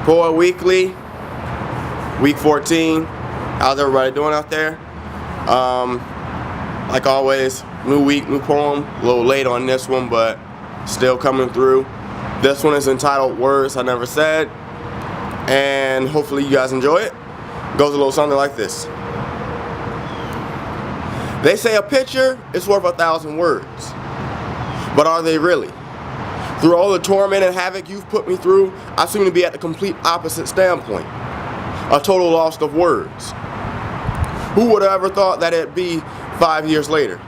Poet Weekly, week 14. How's everybody doing out there? Like always, new week, new poem. A little late on this one, but still coming through. This one is entitled Words I Never Said, and hopefully you guys enjoy it. It goes a little something like this. They say a picture is worth 1,000 words, but are they really? Through all the torment and havoc you've put me through, I seem to be at the complete opposite standpoint. A total loss of words. Who would have ever thought that it'd be 5 years later?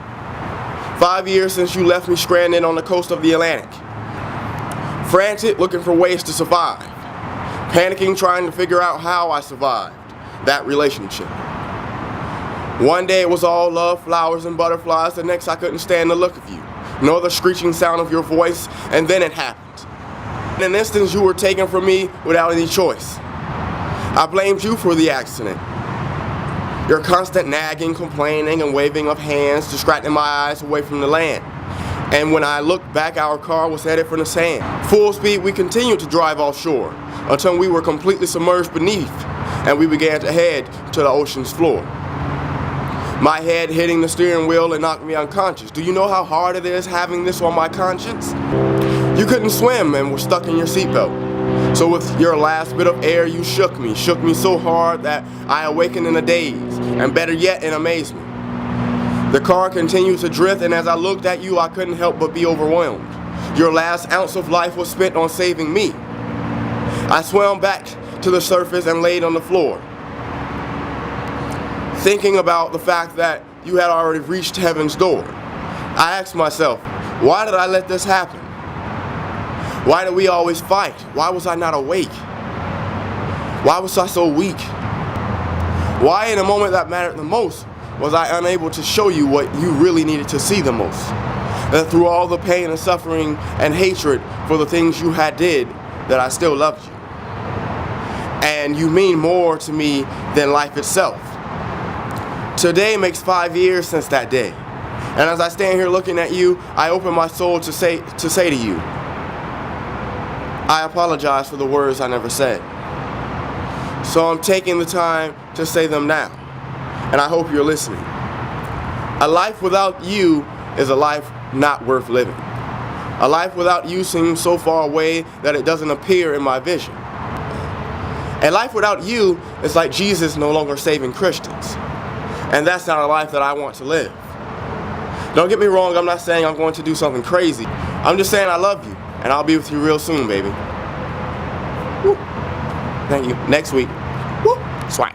5 years since you left me stranded on the coast of the Atlantic. Frantic, looking for ways to survive. Panicking, trying to figure out how I survived that relationship. One day it was all love, flowers, and butterflies. The next I couldn't stand the look of you, nor the screeching sound of your voice, and then it happened. In an instant you were taken from me without any choice. I blamed you for the accident. Your constant nagging, complaining, and waving of hands distracted my eyes away from the land. And when I looked back, our car was headed for the sand. Full speed, we continued to drive offshore until we were completely submerged beneath, and we began to head to the ocean's floor. My head hitting the steering wheel and knocked me unconscious. Do you know how hard it is having this on my conscience? You couldn't swim and were stuck in your seatbelt. So with your last bit of air, you shook me so hard that I awakened in a daze, and better yet, in amazement. The car continued to drift, and as I looked at you, I couldn't help but be overwhelmed. Your last ounce of life was spent on saving me. I swam back to the surface and laid on the floor, thinking about the fact that you had already reached heaven's door. I asked myself, why did I let this happen? Why did we always fight? Why was I not awake? Why was I so weak? Why in a moment that mattered the most was I unable to show you what you really needed to see the most? That through all the pain and suffering and hatred for the things you had did, that I still loved you. And you mean more to me than life itself. Today makes 5 years since that day. And as I stand here looking at you, I open my soul to say to you, I apologize for the words I never said. So I'm taking the time to say them now. And I hope you're listening. A life without you is a life not worth living. A life without you seems so far away that it doesn't appear in my vision. A life without you is like Jesus no longer saving Christians. And that's not a life that I want to live. Don't get me wrong, I'm not saying I'm going to do something crazy. I'm just saying I love you, and I'll be with you real soon, baby. Woo. Thank you. Next week. Woo. Swag.